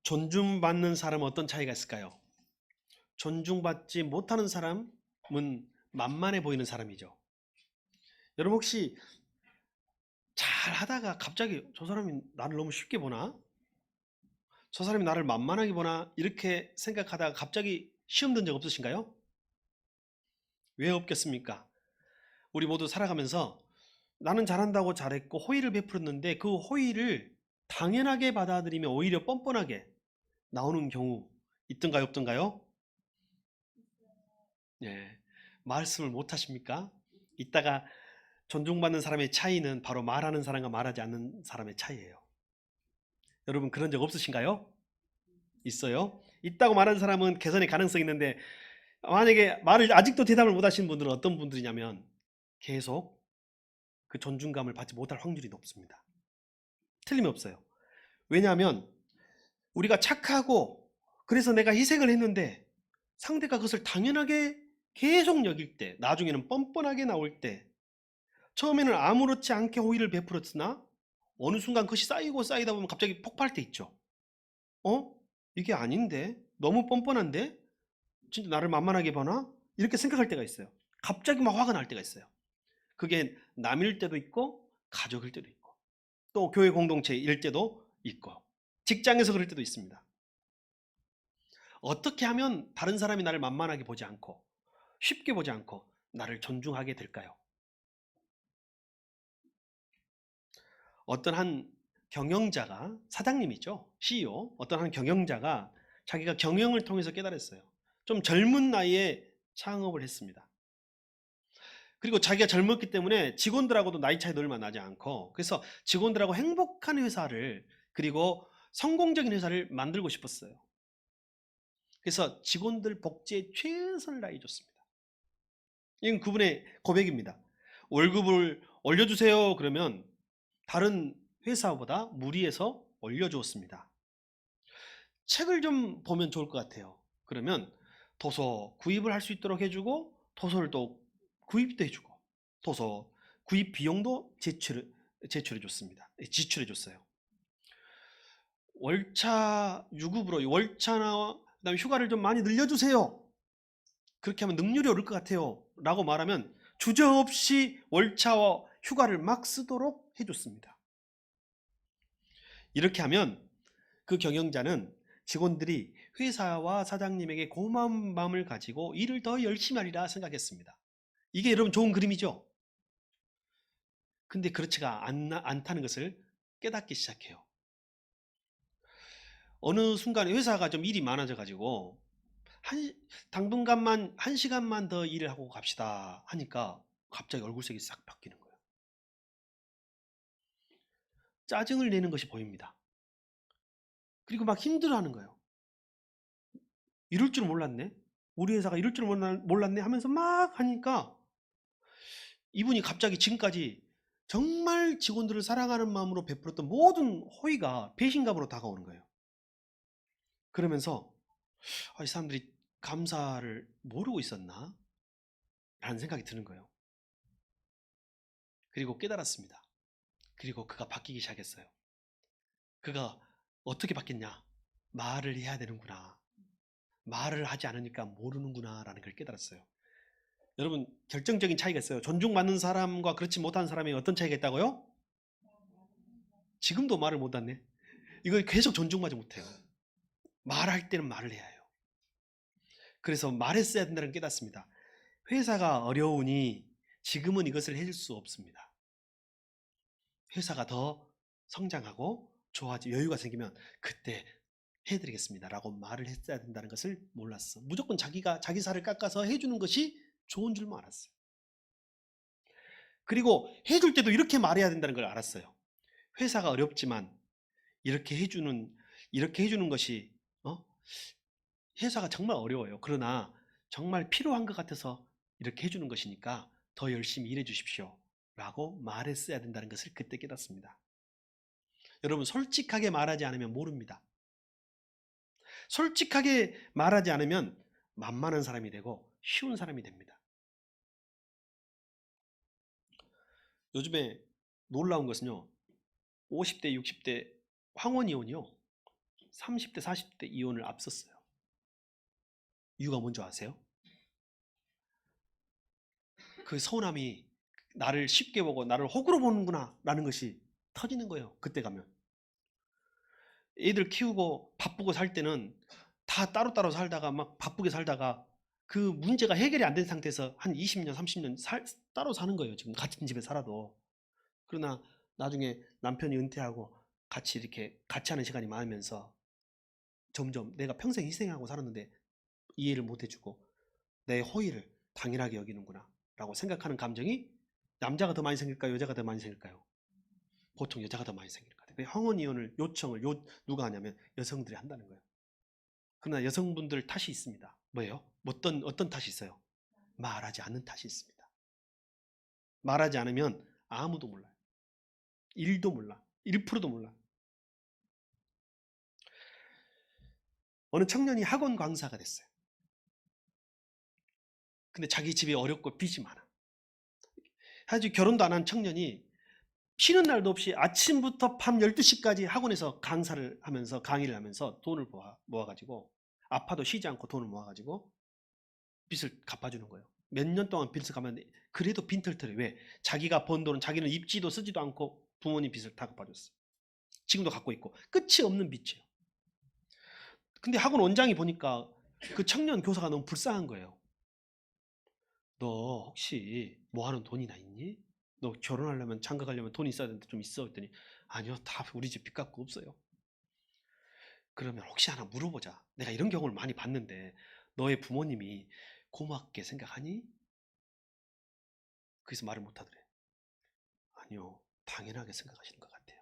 존중받는 사람은 어떤 차이가 있을까요? 존중받지 못하는 사람은 만만해 보이는 사람이죠. 여러분 혹시 잘 하다가 갑자기 저 사람이 나를 너무 쉽게 보나? 저 사람이 나를 만만하게 보나? 이렇게 생각하다가 갑자기 시험 든 적 없으신가요? 왜 없겠습니까? 우리 모두 살아가면서 나는 잘한다고 잘했고 호의를 베풀었는데 그 호의를 당연하게 받아들이며 오히려 뻔뻔하게 나오는 경우 있던가요, 없던가요? 예. 말씀을 못 하십니까? 이따가 존중받는 사람의 차이는 바로 말하는 사람과 말하지 않는 사람의 차이예요. 여러분 그런 적 없으신가요? 있어요? 있다고 말하는 사람은 개선의 가능성이 있는데 만약에 말을 아직도 대답을 못 하시는 분들은 어떤 분들이냐면 계속 그 존중감을 받지 못할 확률이 높습니다. 틀림없어요. 왜냐하면 우리가 착하고 그래서 내가 희생을 했는데 상대가 그것을 당연하게 계속 여길 때, 나중에는 뻔뻔하게 나올 때, 처음에는 아무렇지 않게 호의를 베풀었으나 어느 순간 그것이 쌓이고 쌓이다 보면 갑자기 폭발할 때 있죠. 어? 이게 아닌데? 너무 뻔뻔한데? 진짜 나를 만만하게 보나? 이렇게 생각할 때가 있어요. 갑자기 막 화가 날 때가 있어요. 그게 남일 때도 있고 가족일 때도 있고 또 교회 공동체일 때도 있고 직장에서 그럴 때도 있습니다. 어떻게 하면 다른 사람이 나를 만만하게 보지 않고 쉽게 보지 않고 나를 존중하게 될까요? 어떤 한 경영자가 사장님이죠. CEO. 어떤 한 경영자가 자기가 경영을 통해서 깨달았어요. 좀 젊은 나이에 창업을 했습니다. 그리고 자기가 젊었기 때문에 직원들하고도 나이 차이도 얼마 나지 않고 그래서 직원들하고 행복한 회사를 그리고 성공적인 회사를 만들고 싶었어요. 그래서 직원들 복지에 최선을 다해줬습니다. 이건 그분의 고백입니다. 월급을 올려주세요. 그러면 다른 회사보다 무리해서 올려주었습니다. 책을 좀 보면 좋을 것 같아요. 그러면 도서 구입을 할 수 있도록 해주고 도서를 또 구입도 해주고 도서 구입 비용도 제출해 줬습니다. 지출해 줬어요. 월차 유급으로 월차나 그다음에 휴가를 좀 많이 늘려주세요. 그렇게 하면 능률이 오를 것 같아요. 라고 말하면 주저없이 월차와 휴가를 막 쓰도록 해줬습니다. 이렇게 하면 그 경영자는 직원들이 회사와 사장님에게 고마운 마음을 가지고 일을 더 열심히 하리라 생각했습니다. 이게 여러분 좋은 그림이죠? 근데 그렇지가 않다는 것을 깨닫기 시작해요. 어느 순간에 회사가 좀 일이 많아져 가지고 당분간만 1시간만 더 일을 하고 갑시다 하니까 갑자기 얼굴색이 싹 바뀌는 거예요. 짜증을 내는 것이 보입니다. 그리고 막 힘들어하는 거예요. 이럴 줄 몰랐네. 우리 회사가 이럴 줄 몰랐네 하면서 막 하니까 이분이 갑자기 지금까지 정말 직원들을 사랑하는 마음으로 베풀었던 모든 호의가 배신감으로 다가오는 거예요. 그러면서 이 사람들이 감사를 모르고 있었나? 라는 생각이 드는 거예요. 그리고 깨달았습니다. 그리고 그가 바뀌기 시작했어요. 그가 어떻게 바뀌었냐? 말을 해야 되는구나. 말을 하지 않으니까 모르는구나 라는 걸 깨달았어요. 여러분 결정적인 차이가 있어요. 존중받는 사람과 그렇지 못한 사람이 어떤 차이가 있다고요? 지금도 말을 못하네. 이거 계속 존중받지 못해요. 말할 때는 말을 해야 해요. 그래서 말했어야 된다는 걸 깨닫습니다. 회사가 어려우니 지금은 이것을 해줄 수 없습니다. 회사가 더 성장하고 좋아지 여유가 생기면 그때 해드리겠습니다 라고 말을 했어야 된다는 것을 몰랐어. 무조건 자기 살을 깎아서 해주는 것이 좋은 줄만 알았어요. 그리고 해줄 때도 이렇게 말해야 된다는 걸 알았어요. 회사가 어렵지만 이렇게 해주는 것이 회사가 정말 어려워요. 그러나 정말 필요한 것 같아서 이렇게 해주는 것이니까 더 열심히 일해 주십시오 라고 말했어야 된다는 것을 그때 깨닫습니다. 여러분 솔직하게 말하지 않으면 모릅니다. 솔직하게 말하지 않으면 만만한 사람이 되고 쉬운 사람이 됩니다. 요즘에 놀라운 것은요. 50대 60대 황혼이혼이요. 30대, 40대 이혼을 앞섰어요. 이유가 뭔지 아세요? 그 서운함이 나를 쉽게 보고 나를 호구로 보는구나 라는 것이 터지는 거예요. 그때 가면. 애들 키우고 바쁘고 살 때는 다 따로따로 살다가 막 바쁘게 살다가 그 문제가 해결이 안 된 상태에서 한 20년, 30년 따로 사는 거예요. 지금 같은 집에 살아도. 그러나 나중에 남편이 은퇴하고 같이 이렇게 같이 하는 시간이 많으면서 점점 내가 평생 희생하고 살았는데 이해를 못 해주고 내 호의를 당연하게 여기는구나 라고 생각하는 감정이 남자가 더 많이 생길까요? 여자가 더 많이 생길까요? 보통 여자가 더 많이 생길 것 같아요. 황혼 이혼을 요청을 누가 하냐면 여성들이 한다는 거예요. 그러나 여성분들 탓이 있습니다. 뭐예요? 어떤 탓이 있어요? 말하지 않는 탓이 있습니다. 말하지 않으면 아무도 몰라요. 1도 몰라. 1%도 몰라. 어느 청년이 학원 강사가 됐어요. 근데 자기 집이 어렵고 빚이 많아. 아직 결혼도 안 한 청년이 쉬는 날도 없이 아침부터 밤 12시까지 학원에서 강사를 하면서 강의를 하면서 돈을 모아가지고 아파도 쉬지 않고 돈을 모아가지고 빚을 갚아주는 거예요. 몇 년 동안 빚을 갚았는데 그래도 빈털터리. 왜? 자기가 번 돈은 자기는 입지도 쓰지도 않고 부모님 빚을 다 갚아줬어요. 지금도 갖고 있고 끝이 없는 빚이에요. 근데 학원 원장이 보니까 그 청년 교사가 너무 불쌍한 거예요. 너 혹시 뭐 하는 돈이나 있니? 너 결혼하려면 장가 가려면 돈 있어야 되는데 좀 있어? 했더니 아니요, 다 우리 집 빚 갚고 없어요. 그러면 혹시 하나 물어보자. 내가 이런 경우를 많이 봤는데 너의 부모님이 고맙게 생각하니? 그래서 말을 못 하더래. 아니요, 당연하게 생각하시는 것 같아요.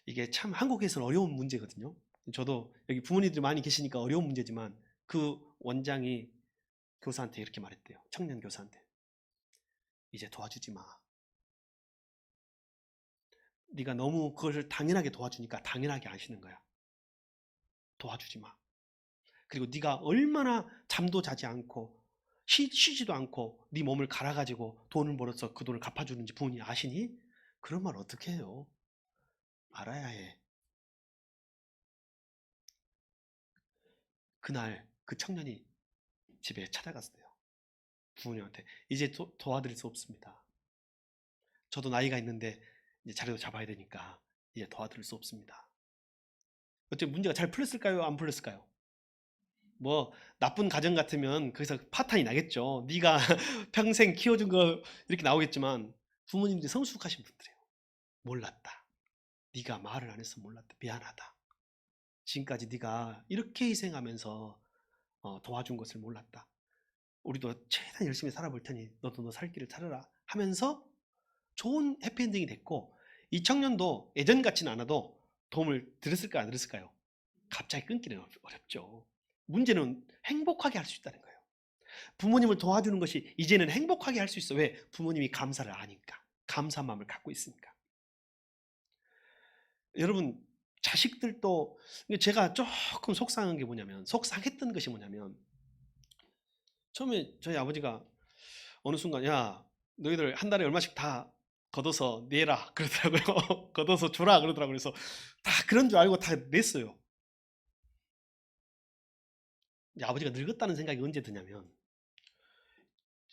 이게 참 한국에서는 어려운 문제거든요. 저도 여기 부모님들이 많이 계시니까 어려운 문제지만 그 원장이 교사한테 이렇게 말했대요. 청년 교사한테. 이제 도와주지 마. 네가 너무 그것을 당연하게 도와주니까 당연하게 아시는 거야. 도와주지 마. 그리고 네가 얼마나 잠도 자지 않고 쉬지도 않고 네 몸을 갈아가지고 돈을 벌어서 그 돈을 갚아주는지 부모님이 아시니? 그런 말 어떻게 해요? 알아야 해. 그날 그 청년이 집에 찾아갔어요. 부모님한테 이제 도와드릴 수 없습니다. 저도 나이가 있는데 이제 자리도 잡아야 되니까 이제 도와드릴 수 없습니다. 어떻게 문제가 잘 풀렸을까요? 안 풀렸을까요? 뭐 나쁜 가정 같으면 거기서 파탄이 나겠죠. 네가 평생 키워준 거 이렇게 나오겠지만 부모님들이 성숙하신 분들이에요. 몰랐다. 네가 말을 안 해서 몰랐다. 미안하다. 지금까지 네가 이렇게 희생하면서 도와준 것을 몰랐다. 우리도 최대한 열심히 살아볼 테니 너도 너 살 길을 찾아라 하면서 좋은 해피엔딩이 됐고 이 청년도 예전 같지는 않아도 도움을 들었을까요? 안 들었을까요? 갑자기 끊기는 어렵죠. 문제는 행복하게 할 수 있다는 거예요. 부모님을 도와주는 것이 이제는 행복하게 할 수 있어. 왜? 부모님이 감사를 아니까. 감사한 마음을 갖고 있으니까. 여러분 자식들도 제가 조금 속상한 게 뭐냐면 속상했던 것이 뭐냐면 처음에 저희 아버지가 어느 순간 야 너희들 한 달에 얼마씩 다 걷어서 내라 그러더라고요. 걷어서 주라 그러더라고요. 그래서 다 그런 줄 알고 다 냈어요. 아버지가 늙었다는 생각이 언제 드냐면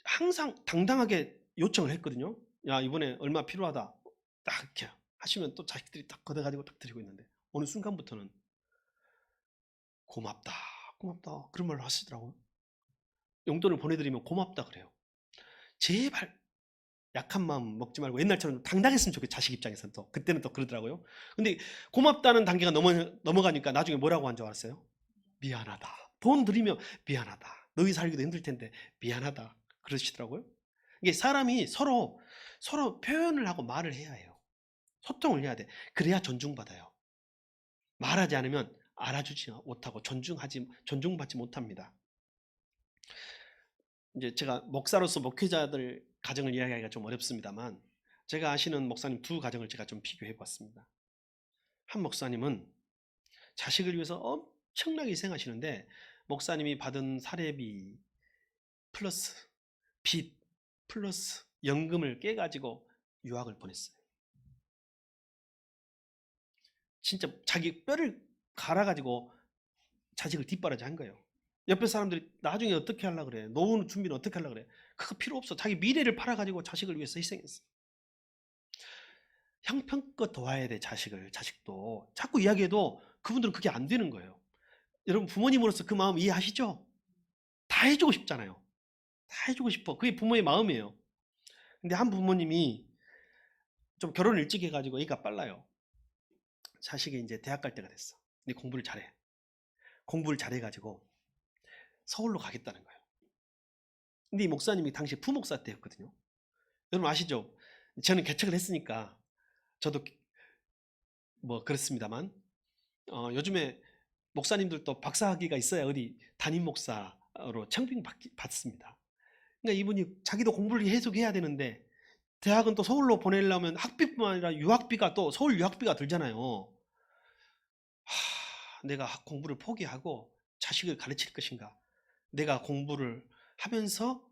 항상 당당하게 요청을 했거든요. 야 이번에 얼마 필요하다. 딱 이렇게 하시면 또 자식들이 딱 걷어가지고 딱 드리고 있는데 어느 순간부터는 고맙다 고맙다 그런 말을 하시더라고요. 용돈을 보내드리면 고맙다 그래요. 제발 약한 마음 먹지 말고 옛날처럼 당당했으면 좋겠어. 자식 입장에서는 또 그때는 또 그러더라고요. 근데 고맙다는 단계가 넘어가니까 나중에 뭐라고 한 줄 알았어요? 미안하다. 돈 드리면 미안하다. 너희 살기도 힘들 텐데 미안하다. 그러시더라고요. 이게 사람이 서로 표현을 하고 말을 해야 해요. 소통을 해야 돼. 그래야 존중받아요. 말하지 않으면 알아주지 못하고 존중받지 못합니다. 이제 제가 목사로서 목회자들 가정을 이야기하기가 좀 어렵습니다만 제가 아시는 목사님 두 가정을 제가 좀 비교해 봤습니다. 한 목사님은 자식을 위해서 엄청나게 희생하시는데 목사님이 받은 사례비 플러스 빚 플러스 연금을 깨가지고 유학을 보냈어요. 진짜 자기 뼈를 갈아가지고 자식을 뒷바라지 한 거예요. 옆에 사람들이 나중에 어떻게 하려고 그래? 노후 준비는 어떻게 하려고 그래? 그거 필요 없어. 자기 미래를 팔아가지고 자식을 위해서 희생했어. 형편껏 도와야 돼, 자식도. 자꾸 이야기해도 그분들은 그게 안 되는 거예요. 여러분, 부모님으로서 그 마음 이해하시죠? 다 해주고 싶잖아요. 다 해주고 싶어. 그게 부모의 마음이에요. 근데 한 부모님이 좀 결혼을 일찍 해가지고 애가 빨라요. 자식이 이제 대학 갈 때가 됐어. 근데 공부를 잘해. 공부를 잘해가지고 서울로 가겠다는 거예요. 근데 이 목사님이 당시 부목사 때였거든요. 여러분 아시죠? 저는 개척을 했으니까 저도 뭐 그렇습니다만 요즘에 목사님들도 박사학위가 있어야 어디 담임 목사로 청빙 받습니다. 그러니까 이분이 자기도 공부를 계속해야 되는데 대학은 또 서울로 보내려면 학비뿐만 아니라 유학비가 또 서울 유학비가 들잖아요. 내가 공부를 포기하고 자식을 가르칠 것인가? 내가 공부를 하면서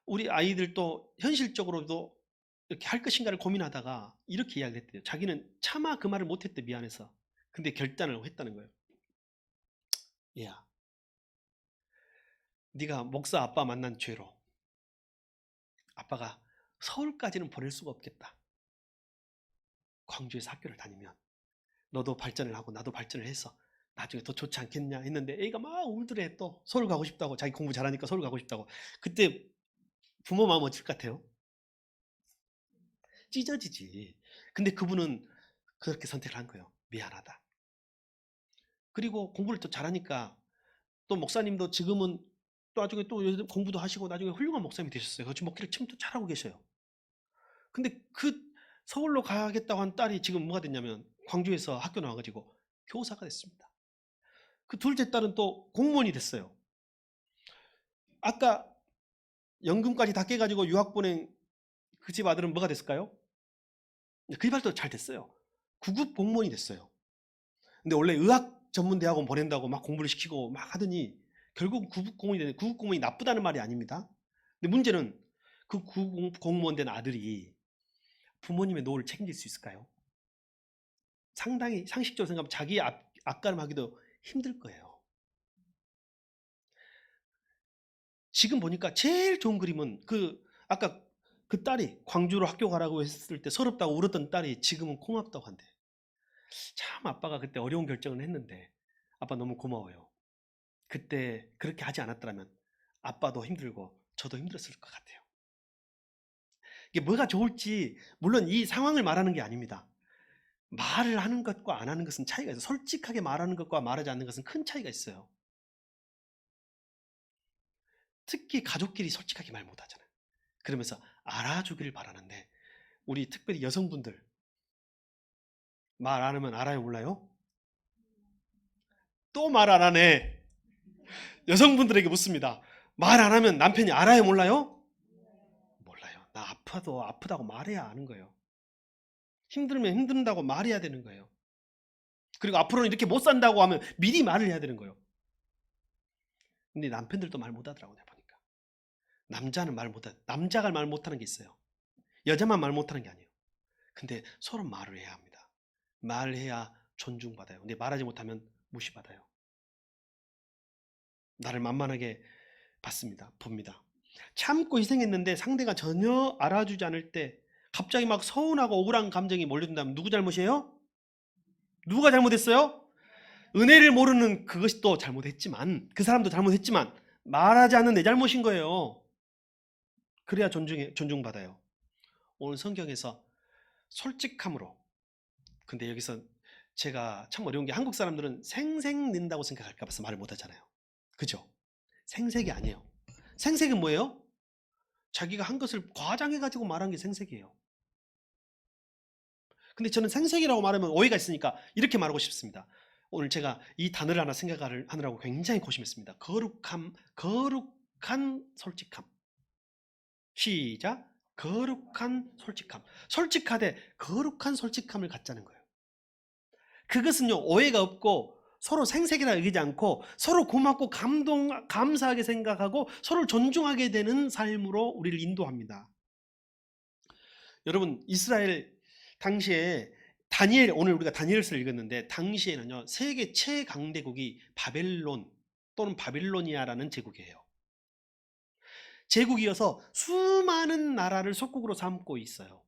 우리 아이들도 현실적으로도 이렇게 할 것인가를 고민하다가 이렇게 이야기를 했대요. 자기는 차마 그 말을 못했대, 미안해서. 근데 결단을 했다는 거예요. 얘야, 네가 목사 아빠 만난 죄로 아빠가 서울까지는 보낼 수가 없겠다. 광주에서 학교를 다니면 너도 발전을 하고 나도 발전을 해서 나중에 더 좋지 않겠냐 했는데 애가 막 울더래. 또 서울 가고 싶다고, 자기 공부 잘하니까 서울 가고 싶다고. 그때 부모 마음 어쩔 것 같아요? 찢어지지. 근데 그분은 그렇게 선택을 한 거예요. 미안하다. 그리고 공부를 또 잘하니까 또 목사님도 지금은 또 나중에 또 공부도 하시고 나중에 훌륭한 목사님이 되셨어요. 지금 목회를 참 또 잘하고 계셔요. 근데 그 서울로 가겠다고 한 딸이 지금 뭐가 됐냐면 광주에서 학교 나와가지고 교사가 됐습니다. 그 둘째 딸은 또 공무원이 됐어요. 아까 연금까지 다 깨가지고 유학 보낸 그 집 아들은 뭐가 됐을까요? 그 집알도 잘 됐어요. 9급 공무원이 됐어요. 근데 원래 의학 전문 대학원 보낸다고 막 공부를 시키고 막 하더니 결국 9급 공무원이 되는데 9급 공무원이 나쁘다는 말이 아닙니다. 근데 문제는 그 9급 공무원 된 아들이 부모님의 노후를 책임질 수 있을까요? 상당히 상식적으로 생각하면 자기 앞가름하기도 힘들 거예요. 지금 보니까 제일 좋은 그림은 아까 그 딸이 광주로 학교 가라고 했을 때 서럽다고 울었던 딸이 지금은 고맙다고 한대. 참 아빠가 그때 어려운 결정을 했는데 아빠 너무 고마워요. 그때 그렇게 하지 않았더라면 아빠도 힘들고 저도 힘들었을 것 같아요. 이게 뭐가 좋을지 물론 이 상황을 말하는 게 아닙니다. 말을 하는 것과 안 하는 것은 차이가 있어요. 솔직하게 말하는 것과 말하지 않는 것은 큰 차이가 있어요. 특히 가족끼리 솔직하게 말 못하잖아요. 그러면서 알아주기를 바라는데 우리 특별히 여성분들 말 안 하면 알아요, 몰라요? 또 말 안 하네. 여성분들에게 묻습니다. 말 안 하면 남편이 알아요, 몰라요? 몰라요. 나 아파도 아프다고 말해야 아는 거예요. 힘들면 힘든다고 말해야 되는 거예요. 그리고 앞으로는 이렇게 못 산다고 하면 미리 말을 해야 되는 거예요. 근데 남편들도 말 못하더라고요, 보니까. 남자는 말 못하. 남자가 말 못하는 게 있어요. 여자만 말 못하는 게 아니에요. 근데 서로 말을 해야 합니다. 말을 해야 존중받아요. 근데 말하지 못하면 무시받아요. 나를 만만하게 봅니다. 참고 희생했는데 상대가 전혀 알아주지 않을 때 갑자기 막 서운하고 억울한 감정이 몰려든다면 누구 잘못이에요? 누가 잘못했어요? 은혜를 모르는 그것이 또 잘못했지만 그 사람도 잘못했지만 말하지 않는 내 잘못인 거예요. 그래야 존중받아요. 오늘 성경에서 솔직함으로, 근데 여기서 제가 참 어려운 게 한국 사람들은 생색낸다고 생각할까 봐서 말을 못하잖아요. 그죠? 생색이 아니에요. 생색은 뭐예요? 자기가 한 것을 과장해가지고 말한 게 생색이에요. 근데 저는 생색이라고 말하면 오해가 있으니까 이렇게 말하고 싶습니다. 오늘 제가 이 단어를 하나 생각을 하느라고 굉장히 고심했습니다. 거룩한 솔직함. 시작. 거룩한 솔직함. 솔직하되 거룩한 솔직함을 갖자는 거예요. 그것은요, 오해가 없고 서로 생색이라 여기지 않고 서로 고맙고 감사하게 생각하고 서로 존중하게 되는 삶으로 우리를 인도합니다. 여러분, 이스라엘 당시에 다니엘, 오늘 우리가 다니엘서를 읽었는데 당시에는요 세계 최강대국이 바벨론 또는 바빌로니아라는 제국이에요. 제국이어서 수많은 나라를 속국으로 삼고 있어요.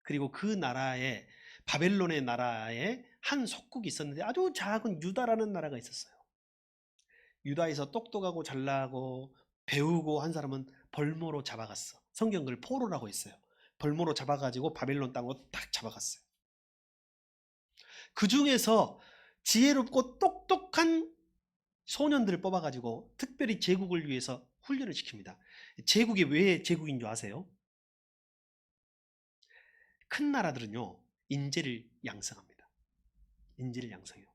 그리고 그 나라에 바벨론의 나라에 한 속국이 있었는데 아주 작은 유다라는 나라가 있었어요. 유다에서 똑똑하고 잘나고 배우고 한 사람은 벌모로 잡아갔어. 성경 그걸 포로라고 했어요. 벌모로 잡아가지고 바벨론 땅으로 딱 잡아갔어요. 그 중에서 지혜롭고 똑똑한 소년들을 뽑아가지고 특별히 제국을 위해서 훈련을 시킵니다. 제국이 왜 제국인 줄 아세요? 큰 나라들은요 인재를 양성합니다. 인재를 양성해요.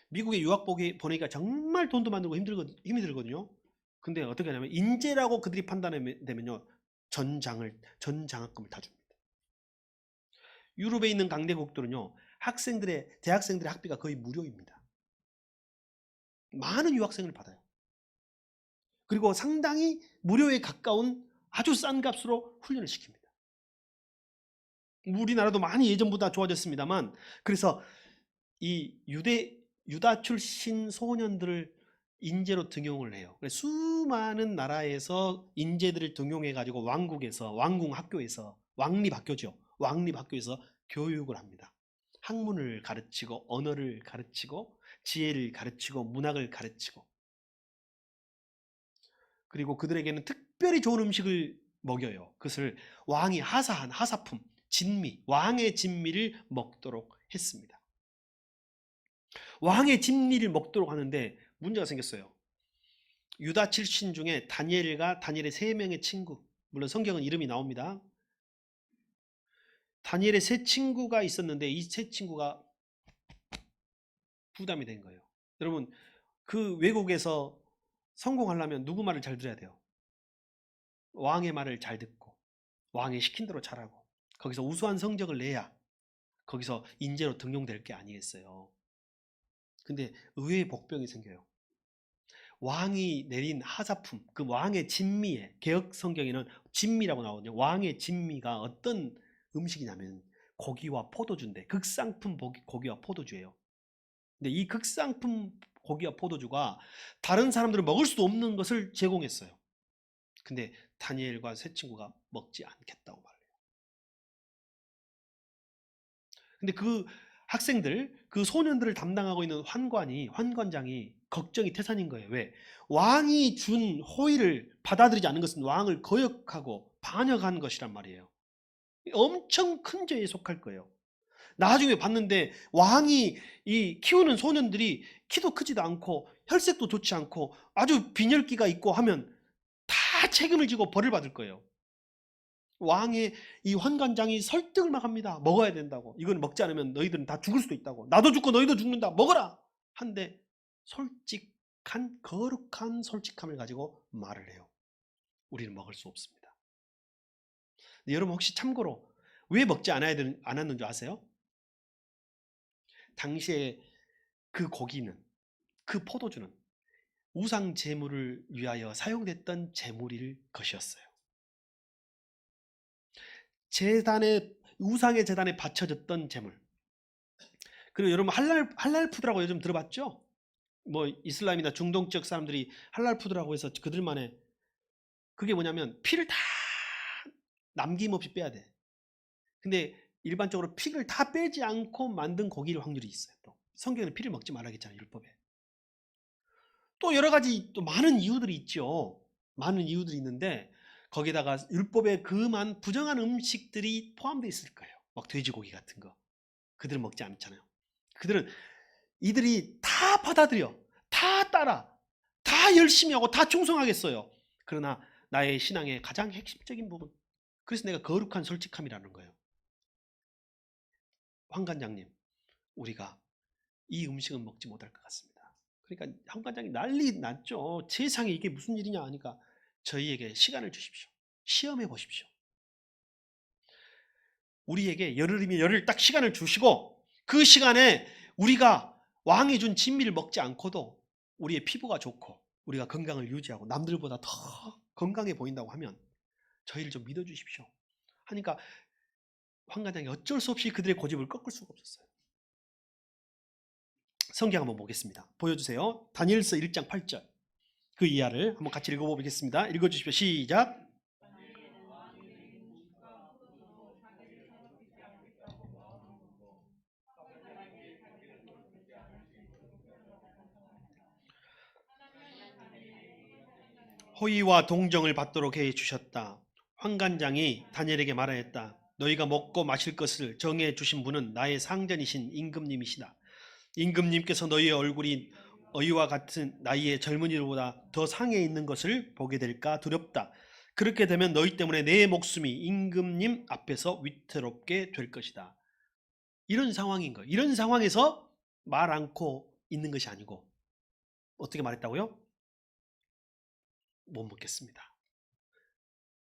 미국에 유학 보내기가 정말 돈도 많이 힘이 들거든요. 근데 어떻게 하냐면 인재라고 그들이 판단되면요 전 장학금을 다 줍니다. 유럽에 있는 강대국들은요 대학생들의 학비가 거의 무료입니다. 많은 유학생을 받아요. 그리고 상당히 무료에 가까운 아주 싼 값으로 훈련을 시킵니다. 우리나라도 많이 예전보다 좋아졌습니다만, 그래서 이 유다 출신 소년들을 인재로 등용을 해요. 수많은 나라에서 인재들을 등용해 가지고 왕궁학교에서 왕립학교죠. 왕립학교에서 교육을 합니다. 학문을 가르치고 언어를 가르치고 지혜를 가르치고 문학을 가르치고, 그리고 그들에게는 특별히 좋은 음식을 먹여요. 그것을 왕이 하사한 하사품, 진미, 왕의 진미를 먹도록 했습니다. 왕의 진미를 먹도록 하는데 문제가 생겼어요. 유다 출신 중에 다니엘과 다니엘의 3명의 친구, 물론 성경은 이름이 나옵니다. 다니엘의 3친구가 있었는데 이 3친구가 부담이 된 거예요. 여러분, 그 외국에서 성공하려면 누구 말을 잘 들어야 돼요? 왕의 말을 잘 듣고 왕이 시킨 대로 잘하고 거기서 우수한 성적을 내야 거기서 인재로 등용될 게 아니겠어요. 근데 의외의 복병이 생겨요. 왕이 내린 하사품, 그 왕의 진미에, 개혁 성경에는 진미라고 나오거든요. 왕의 진미가 어떤 음식이냐면 고기와 포도주인데, 극상품 고기와 포도주예요. 근데 이 극상품 고기와 포도주가 다른 사람들은 먹을 수도 없는 것을 제공했어요. 근데 다니엘과 세 친구가 먹지 않겠다고 말해요. 근데 그 학생들, 그 소년들을 담당하고 있는 환관장이 걱정이 태산인 거예요. 왜? 왕이 준 호의를 받아들이지 않는 것은 왕을 거역하고 반역한 것이란 말이에요. 엄청 큰 죄에 속할 거예요. 나중에 봤는데 왕이 이 키우는 소년들이 키도 크지도 않고 혈색도 좋지 않고 아주 빈혈기가 있고 하면 다 책임을 지고 벌을 받을 거예요. 왕의 이 환관장이 설득을 막 합니다. 먹어야 된다고. 이건 먹지 않으면 너희들은 다 죽을 수도 있다고. 나도 죽고 너희도 죽는다. 먹어라. 한데 솔직한 거룩한 솔직함을 가지고 말을 해요. 우리는 먹을 수 없습니다. 여러분 혹시 참고로 왜 먹지 않았는 줄 아세요? 당시에 그 고기는, 그 포도주는 우상 제물을 위하여 사용됐던 제물일 것이었어요. 우상의 제단에 바쳐졌던 제물. 그리고 여러분 할랄 푸드라고 요즘 들어봤죠? 뭐 이슬람이나 중동 지역 사람들이 할랄 푸드라고 해서 그들만의, 그게 뭐냐면 피를 다 남김없이 빼야 돼. 근데 일반적으로 피를 다 빼지 않고 만든 고기일 확률이 있어요. 또 성경에는 피를 먹지 말라 했잖아요, 율법에. 또 여러 가지 또 많은 이유들이 있죠. 많은 이유들이 있는데 거기다가 율법에 그만 부정한 음식들이 포함되어 있을 거예요. 막 돼지고기 같은 거. 그들은 먹지 않잖아요. 그들은 이들이 다 받아들여, 다 따라, 다 열심히 하고 다 충성하겠어요. 그러나 나의 신앙의 가장 핵심적인 부분, 그래서 내가 거룩한 솔직함이라는 거예요. 황관장님, 우리가 이 음식은 먹지 못할 것 같습니다. 그러니까 황관장이 난리 났죠. 세상에 이게 무슨 일이냐 하니까 저희에게 시간을 주십시오. 시험해 보십시오. 우리에게 열흘이면 열흘 딱 시간을 주시고 그 시간에 우리가 왕이 준 진미를 먹지 않고도 우리의 피부가 좋고 우리가 건강을 유지하고 남들보다 더 건강해 보인다고 하면 저희를 좀 믿어주십시오 하니까 환관장이 어쩔 수 없이 그들의 고집을 꺾을 수가 없었어요. 성경 한번 보겠습니다. 보여주세요. 다니엘서 1장 8절. 그 이하를 한번 같이 읽어보겠습니다. 읽어주십시오. 시작. 호의와 동정을 받도록 해 주셨다. 환관장이 다니엘에게 말하였다. 너희가 먹고 마실 것을 정해 주신 분은 나의 상전이신 임금님이시다. 임금님께서 너희의 얼굴이 너희와 같은 나이의 젊은이들보다 더 상해 있는 것을 보게 될까 두렵다. 그렇게 되면 너희 때문에 내 목숨이 임금님 앞에서 위태롭게 될 것이다. 이런 상황인 거예요. 이런 상황에서 말 않고 있는 것이 아니고 어떻게 말했다고요? 못 먹겠습니다.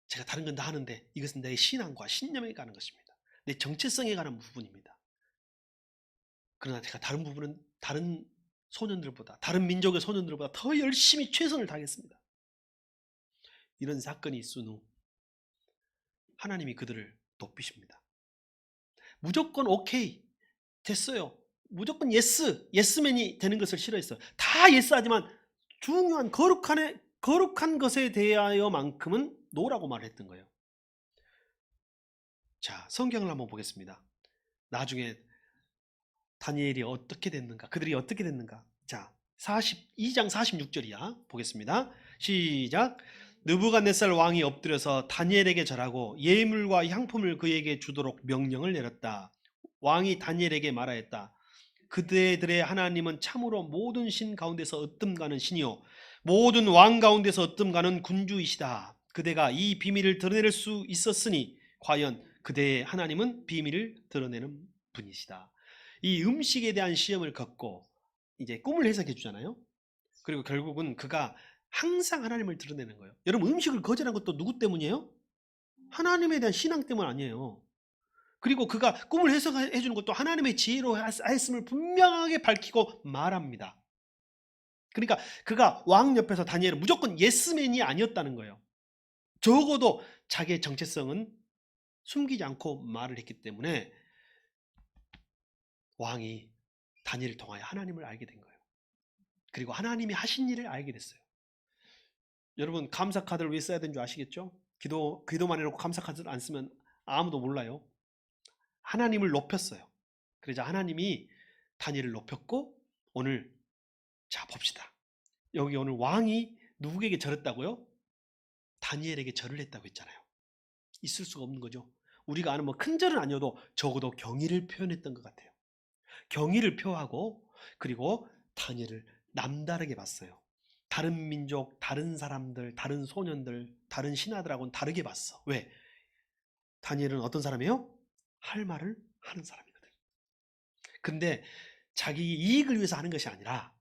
제가 다른 건 다 하는데 이것은 내 신앙과 신념에 관한 것입니다. 내 정체성에 관한 부분입니다. 그러나 제가 다른 부분은 다른 소년들보다, 다른 민족의 소년들보다 더 열심히 최선을 다하겠습니다. 이런 사건이 있은 후 하나님이 그들을 높이십니다. 무조건 오케이, 됐어요. 무조건 예스맨이 되는 것을 싫어했어요. 다 예스하지만 중요한 거룩한 것에 대하여만큼은 노라고 말했던 거예요. 자, 성경을 한번 보겠습니다. 나중에 다니엘이 어떻게 됐는가, 그들이 어떻게 됐는가. 자, 42장 46절이야. 보겠습니다. 시작. 느부갓네살 왕이 엎드려서 다니엘에게 절하고 예물과 향품을 그에게 주도록 명령을 내렸다. 왕이 다니엘에게 말하였다. 그대들의 하나님은 참으로 모든 신 가운데서 으뜸가는 신이요 모든 왕 가운데서 으뜸가는 군주이시다. 그대가 이 비밀을 드러낼 수 있었으니 과연 그대의 하나님은 비밀을 드러내는 분이시다. 이 음식에 대한 시험을 겪고 이제 꿈을 해석해 주잖아요. 그리고 결국은 그가 항상 하나님을 드러내는 거예요. 여러분, 음식을 거절한 것도 누구 때문이에요? 하나님에 대한 신앙 때문 아니에요. 그리고 그가 꿈을 해석해 주는 것도 하나님의 지혜로 하였음을 분명하게 밝히고 말합니다. 그러니까 그가 왕 옆에서 다니엘은 무조건 예스맨이 아니었다는 거예요. 적어도 자기의 정체성은 숨기지 않고 말을 했기 때문에 왕이 다니엘을 통하여 하나님을 알게 된 거예요. 그리고 하나님이 하신 일을 알게 됐어요. 여러분, 감사 카드를 왜 써야 되는 줄 아시겠죠? 기도만 해놓고 감사 카드를 안 쓰면 아무도 몰라요. 하나님을 높였어요. 그러자 하나님이 다니엘을 높였고 오늘 자 봅시다. 여기 오늘 왕이 누구에게 절했다고요? 다니엘에게 절을 했다고 했잖아요. 있을 수가 없는 거죠. 우리가 아는 뭐 큰 절은 아니어도 적어도 경의를 표현했던 것 같아요. 경의를 표하고 그리고 다니엘을 남다르게 봤어요. 다른 민족, 다른 사람들, 다른 소년들, 다른 신하들하고는 다르게 봤어. 왜? 다니엘은 어떤 사람이에요? 할 말을 하는 사람이거든. 근데 자기 이익을 위해서 하는 것이 아니라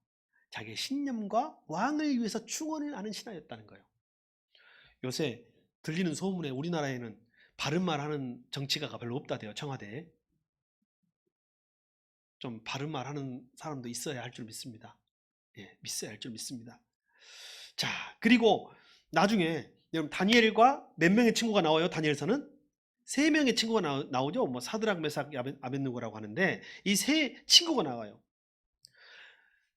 자기의 신념과 왕을 위해서 충원을 하는 신하였다는 거예요. 요새 들리는 소문에 우리나라에는 바른 말 하는 정치가가 별로 없다대요. 청와대에. 좀 바른 말 하는 사람도 있어야 할 줄 믿습니다. 예, 있어야 할 줄 믿습니다. 자, 그리고 나중에 여러분 다니엘과 몇 명의 친구가 나와요? 다니엘서는 3명의 친구가 나오죠. 뭐 사드락, 메삭, 아벳느고라고 하는데 이 3친구가 나와요.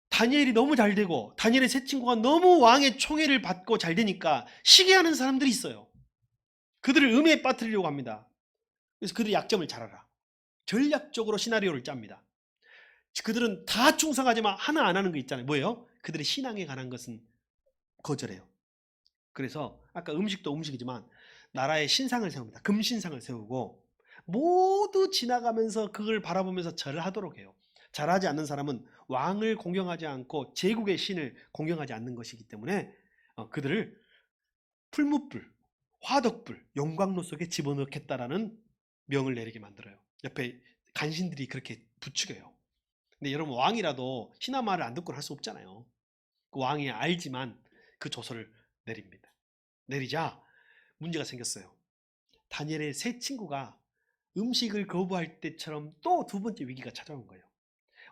다니엘이 너무 잘 되고 다니엘의 3친구가 너무 왕의 총애를 받고 잘 되니까 시기하는 사람들이 있어요. 그들을 음해에 빠뜨리려고 합니다. 그래서 그들의 약점을 잘 알아. 전략적으로 시나리오를 짭니다. 그들은 다 충성하지만 하나 안 하는 거 있잖아요. 뭐예요? 그들의 신앙에 관한 것은 거절해요. 그래서 아까 음식도 음식이지만 나라의 신상을 세웁니다. 금신상을 세우고 모두 지나가면서 그걸 바라보면서 절을 하도록 해요. 잘하지 않는 사람은 왕을 공경하지 않고 제국의 신을 공경하지 않는 것이기 때문에 그들을 풀무불, 화덕불, 용광로 속에 집어넣겠다라는 명을 내리게 만들어요. 옆에 간신들이 그렇게 부추겨요. 근데 여러분, 왕이라도 신하 말을 안 듣고는 할 수 없잖아요. 그 왕이 알지만 그 조서를 내립니다. 내리자 문제가 생겼어요. 다니엘의 3친구가 음식을 거부할 때처럼 또 2번째 위기가 찾아온 거예요.